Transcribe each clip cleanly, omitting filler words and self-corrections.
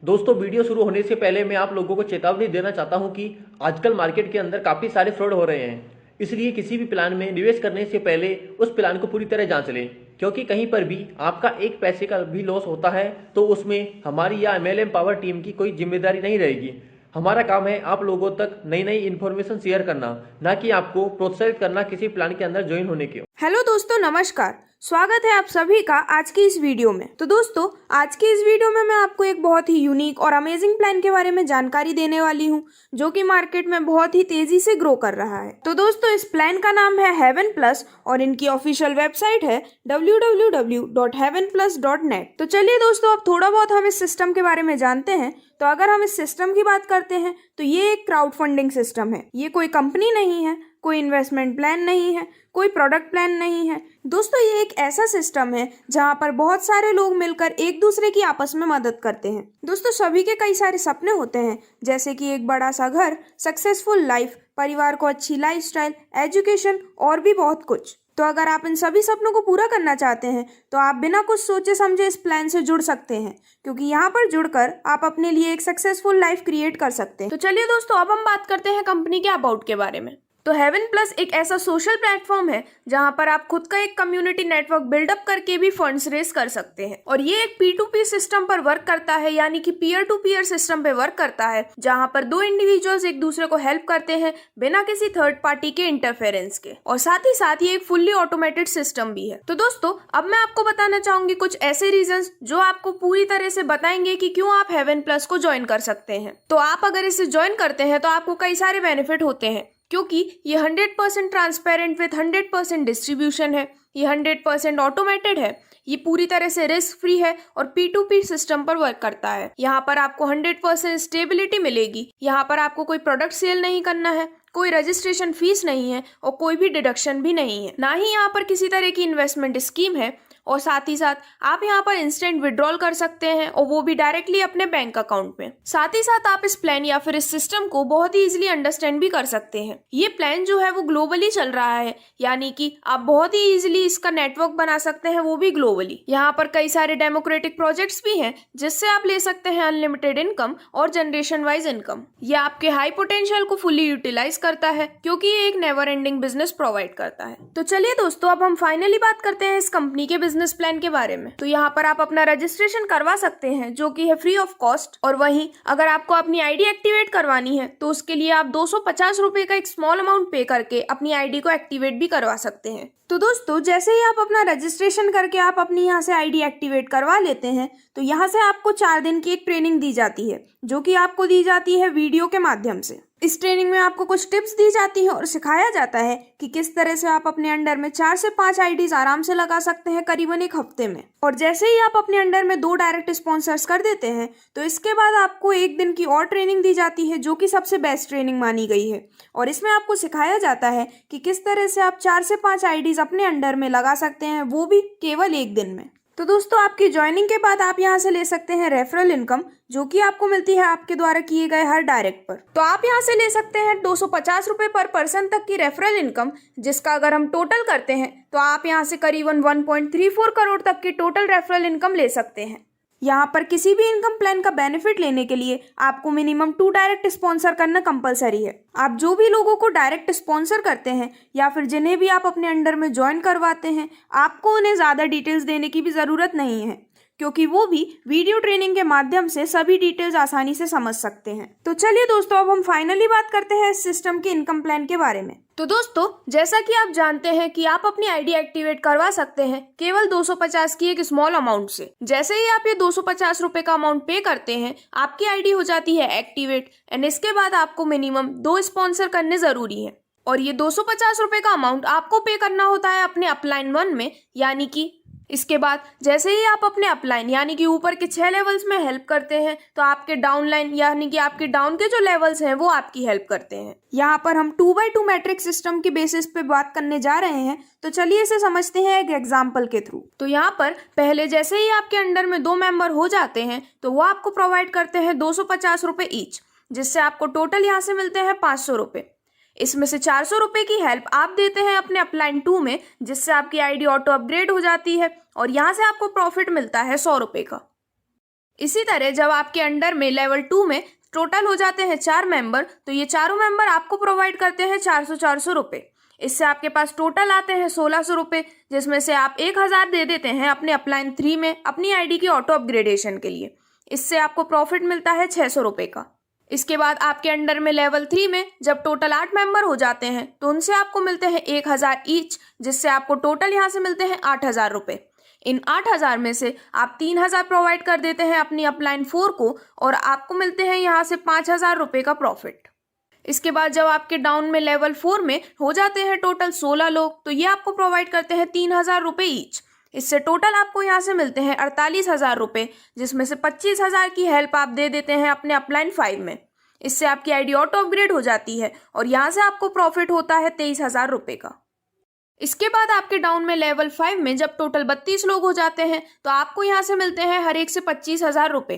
दोस्तों वीडियो शुरू होने से पहले मैं आप लोगों को चेतावनी देना चाहता हूं कि आजकल मार्केट के अंदर काफ़ी सारे फ्रॉड हो रहे हैं। इसलिए किसी भी प्लान में निवेश करने से पहले उस प्लान को पूरी तरह जांच लें, क्योंकि कहीं पर भी आपका एक पैसे का भी लॉस होता है तो उसमें हमारी या MLM पावर टीम की कोई जिम्मेदारी नहीं रहेगी। हमारा काम है आप लोगों तक नई नई इन्फॉर्मेशन शेयर करना, ना कि आपको प्रोत्साहित करना किसी प्लान के अंदर ज्वाइन होने के। हेलो दोस्तों, नमस्कार। स्वागत है आप सभी का आज की इस वीडियो में। तो दोस्तों, आज की इस वीडियो में मैं आपको एक बहुत ही यूनिक और अमेजिंग प्लान के बारे में जानकारी देने वाली हूं, जो कि मार्केट में बहुत ही तेजी से ग्रो कर रहा है। तो दोस्तों, इस प्लान का नाम है हेवन प्लस और इनकी ऑफिशियल वेबसाइट है www.heavenplus.net। तो चलिए दोस्तों, अब थोड़ा बहुत हम इस सिस्टम के बारे में जानते हैं। तो अगर हम इस सिस्टम की बात करते हैं तो ये एक क्राउड फंडिंग सिस्टम है। ये कोई कंपनी नहीं है, कोई इन्वेस्टमेंट प्लान नहीं है, कोई प्रोडक्ट प्लान नहीं है। दोस्तों, ये एक ऐसा सिस्टम है जहां पर बहुत सारे लोग मिलकर एक दूसरे की आपस में मदद करते हैं। दोस्तों, सभी के कई सारे सपने होते हैं, जैसे कि एक बड़ा सा घर, सक्सेसफुल लाइफ, परिवार को अच्छी लाइफस्टाइल, एजुकेशन और भी बहुत कुछ। तो अगर आप इन सभी सपनों को पूरा करना चाहते हैं तो आप बिना कुछ सोचे समझे इस प्लान से जुड़ सकते हैं, क्योंकि यहाँ पर जुड़कर आप अपने लिए एक सक्सेसफुल लाइफ क्रिएट कर सकते हैं। तो चलिए दोस्तों, अब हम बात करते हैं कंपनी के अबाउट के बारे में। तो हेवन प्लस एक ऐसा सोशल प्लेटफॉर्म है जहां पर आप खुद का एक कम्युनिटी नेटवर्क बिल्डअप करके भी फंड्स रेज कर सकते हैं। और ये एक P2P सिस्टम पर वर्क करता है, यानी कि पीयर टू पीयर सिस्टम पे वर्क करता है, जहां पर दो इंडिविजुअल्स एक दूसरे को हेल्प करते हैं बिना किसी थर्ड पार्टी के इंटरफेरेंस के। और साथ ही साथ ये एक फुल्ली ऑटोमेटेड सिस्टम भी है। तो दोस्तों, अब मैं आपको बताना चाहूंगी कुछ ऐसे रीजंस जो आपको पूरी तरह से बताएंगे कि क्यों आप हेवन प्लस को ज्वाइन कर सकते हैं। तो आप अगर इसे ज्वाइन करते हैं तो आपको कई सारे बेनिफिट होते हैं, क्योंकि ये 100% ट्रांसपेरेंट विथ 100% डिस्ट्रीब्यूशन है, ये 100% ऑटोमेटेड है, ये पूरी तरह से रिस्क फ्री है और P2P सिस्टम पर वर्क करता है। यहाँ पर आपको 100% स्टेबिलिटी मिलेगी। यहाँ पर आपको कोई प्रोडक्ट सेल नहीं करना है, कोई रजिस्ट्रेशन फीस नहीं है और कोई भी डिडक्शन भी नहीं है, ना ही यहाँ पर किसी तरह की इन्वेस्टमेंट स्कीम है। और साथ ही साथ आप यहाँ पर इंस्टेंट विड्रॉल कर सकते हैं, और वो भी डायरेक्टली अपने बैंक अकाउंट में। साथ ही साथ आप इस प्लान या फिर इस सिस्टम को बहुत ही इजीली अंडरस्टैंड भी कर सकते हैं। ये प्लान जो है वो ग्लोबली चल रहा है, यानी कि आप बहुत ही इजीली इसका नेटवर्क बना सकते हैं, वो भी ग्लोबली। यहाँ पर कई सारे डेमोक्रेटिक प्रोजेक्ट्स भी हैं, जिससे आप ले सकते हैं अनलिमिटेड इनकम और जनरेशन वाइज इनकम। ये आपके हाई पोटेंशियल को फुली यूटिलाइज करता है, क्योंकि ये एक नेवर एंडिंग बिजनेस प्रोवाइड करता है। तो चलिए दोस्तों, अब हम फाइनली बात करते हैं इस कंपनी के बिजनेस प्लान के बारे में। तो यहाँ पर आप अपना रजिस्ट्रेशन करवा सकते हैं, जो कि है फ्री ऑफ कॉस्ट। और वहीं अगर आपको अपनी आईडी एक्टिवेट करवानी है तो उसके लिए आप 250 रुपए का एक स्मॉल अमाउंट पे करके अपनी आईडी को एक्टिवेट भी करवा सकते हैं। तो दोस्तों, जैसे ही आप अपना रजिस्ट्रेशन करके आप अपनी यहाँ से आईडी एक्टिवेट करवा लेते हैं, तो यहाँ से आपको 4 दिन की एक ट्रेनिंग दी जाती है, जो कि आपको दी जाती है वीडियो के माध्यम से। इस ट्रेनिंग में आपको कुछ टिप्स दी जाती हैं और सिखाया जाता है कि किस तरह से आप अपने अंडर में 4 से 5 आईडीज आराम से लगा सकते हैं करीबन एक हफ्ते में। और जैसे ही आप अपने अंडर में 2 डायरेक्ट स्पॉन्सर्स कर देते हैं, तो इसके बाद आपको 1 दिन की और ट्रेनिंग दी जाती है, जो कि सबसे बेस्ट ट्रेनिंग मानी गई है। और इसमें आपको सिखाया जाता है कि किस तरह से आप 4 से 5 आईडीज अपने अंडर में लगा सकते हैं, वो भी केवल 1 दिन में। तो दोस्तों, आपकी ज्वाइनिंग के बाद आप यहाँ से ले सकते हैं रेफरल इनकम, जो कि आपको मिलती है आपके द्वारा किए गए हर डायरेक्ट पर। तो आप यहाँ से ले सकते हैं 250 रुपए पर पर्सन तक की रेफरल इनकम, जिसका अगर हम टोटल करते हैं तो आप यहाँ से करीबन 1.34 करोड़ तक की टोटल रेफरल इनकम ले सकते हैं। यहाँ पर किसी भी इनकम प्लान का बेनिफिट लेने के लिए आपको मिनिमम 2 डायरेक्ट स्पॉन्सर करना कंपलसरी है। आप जो भी लोगों को डायरेक्ट स्पॉन्सर करते हैं या फिर जिन्हें भी आप अपने अंडर में ज्वाइन करवाते हैं, आपको उन्हें ज़्यादा डिटेल्स देने की भी ज़रूरत नहीं है, क्योंकि वो भी वीडियो ट्रेनिंग के माध्यम से सभी डिटेल्स आसानी से समझ सकते हैं। तो चलिए दोस्तों, अब हम फाइनली बात करते हैं इस सिस्टम के इनकम प्लान के बारे में। तो दोस्तों, जैसा कि आप जानते हैं कि आप अपनी आईडी एक्टिवेट करवा सकते हैं केवल 250 की एक स्मॉल अमाउंट से। जैसे ही आप ये 250 रुपए का अमाउंट पे करते हैं, आपकी आईडी हो जाती है एक्टिवेट, एंड इसके बाद आपको मिनिमम 2 स्पॉन्सर करने जरूरी है। और ये 250 रुपए का अमाउंट आपको पे करना होता है अपने अपलाइन 1 में, यानी कि इसके बाद जैसे ही आप अपने अपलाइन यानी कि ऊपर के 6 लेवल्स में हेल्प करते हैं, तो आपके डाउनलाइन यानी कि आपके डाउन के जो लेवल्स हैं वो आपकी हेल्प करते हैं। यहाँ पर हम 2x2 मैट्रिक्स सिस्टम के बेसिस पे बात करने जा रहे हैं, तो चलिए इसे समझते हैं एक एग्जाम्पल के थ्रू। तो यहाँ पर पहले जैसे ही आपके अंडर में 2 मेंबर हो जाते हैं, तो वो आपको प्रोवाइड करते हैं 250 रुपए ईच, जिससे आपको टोटल यहाँ से मिलते हैं 500 रुपए। इसमें से 400 रुपए की हेल्प आप देते हैं अपने अपलाइन 2 में, जिससे आपकी आईडी ऑटो अपग्रेड हो जाती है और यहाँ से आपको प्रॉफिट मिलता है 100 रुपए का। इसी तरह जब आपके अंडर में लेवल 2 में टोटल हो जाते हैं 4 मेंबर, तो ये चारों मेंबर आपको प्रोवाइड करते हैं 400 रुपए। इससे आपके पास टोटल आते हैं 1600 रुपए, जिसमें से आप 1000 दे देते हैं अपने अपलाइन 3 में अपनी आईडी की ऑटो अपग्रेडेशन के लिए। इससे आपको प्रॉफिट मिलता है 600 रुपए का। इसके बाद आपके अंडर में लेवल 3 में जब टोटल 8 मेंबर हो जाते हैं तो उनसे आपको मिलते हैं 1000 ईच, जिससे आपको टोटल यहाँ से मिलते हैं 8000 रुपए। इन 8000 में से आप 3000 प्रोवाइड कर देते हैं अपनी अपलाइन 4 को और आपको मिलते हैं यहाँ से 5000 रुपए का प्रॉफिट। इसके बाद जब आपके डाउन में लेवल 4 में हो जाते हैं टोटल 16 लोग, तो ये आपको प्रोवाइड करते हैं 3000 रुपए ईच। इससे टोटल आपको यहाँ से मिलते हैं 48,000 रुपए, जिसमें से 25,000 की हेल्प आप दे देते हैं अपने अपलाइन 5 में। इससे आपकी आईडी ऑटो अपग्रेड हो जाती है और यहाँ से आपको प्रॉफिट होता है 23,000 रुपए का। इसके बाद आपके डाउन में लेवल 5 में जब टोटल 32 लोग हो जाते हैं तो आपको यहाँ से मिलते हैं हर एक से 25,000 रुपए।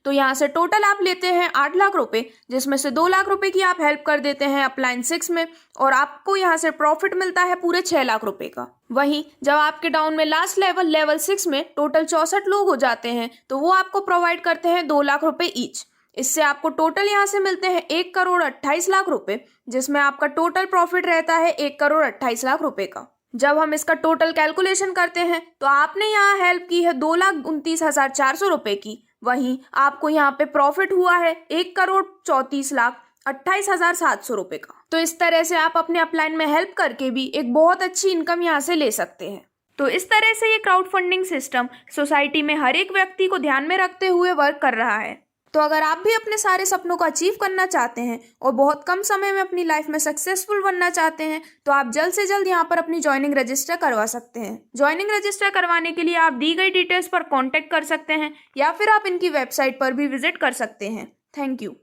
तो यहाँ से टोटल आप लेते हैं 8 लाख रुपए, जिसमें से 2 लाख रुपए की आप हेल्प कर देते हैं अपलाइन 6 में और आपको यहाँ से प्रॉफिट मिलता है पूरे 6 लाख रुपए का। वहीं जब आपके डाउन में लास्ट लेवल 6 में टोटल 64 लोग हो जाते हैं तो वो आपको प्रोवाइड करते हैं 2 लाख रुपए ईच। इससे आपको टोटल यहाँ से मिलते हैं 1,28,00,000 रुपए, जिसमें आपका टोटल प्रॉफिट रहता है 1,28,00,000 रुपए का। जब हम इसका टोटल कैलकुलेशन करते हैं तो आपने यहाँ हेल्प की है 2,29,400 रुपए की, वहीं आपको यहाँ पे प्रॉफिट हुआ है 1,34,28,700 रुपए का। तो इस तरह से आप अपने अपलाइन में हेल्प करके भी एक बहुत अच्छी इनकम यहाँ से ले सकते हैं। तो इस तरह से ये क्राउड फंडिंग सिस्टम सोसाइटी में हर एक व्यक्ति को ध्यान में रखते हुए वर्क कर रहा है। तो अगर आप भी अपने सारे सपनों को अचीव करना चाहते हैं और बहुत कम समय में अपनी लाइफ में सक्सेसफुल बनना चाहते हैं तो आप जल्द से जल्द यहाँ पर अपनी ज्वाइनिंग रजिस्टर करवा सकते हैं। ज्वाइनिंग रजिस्टर करवाने के लिए आप दी गई डिटेल्स पर कॉन्टैक्ट कर सकते हैं या फिर आप इनकी वेबसाइट पर भी विजिट कर सकते हैं। Thank you.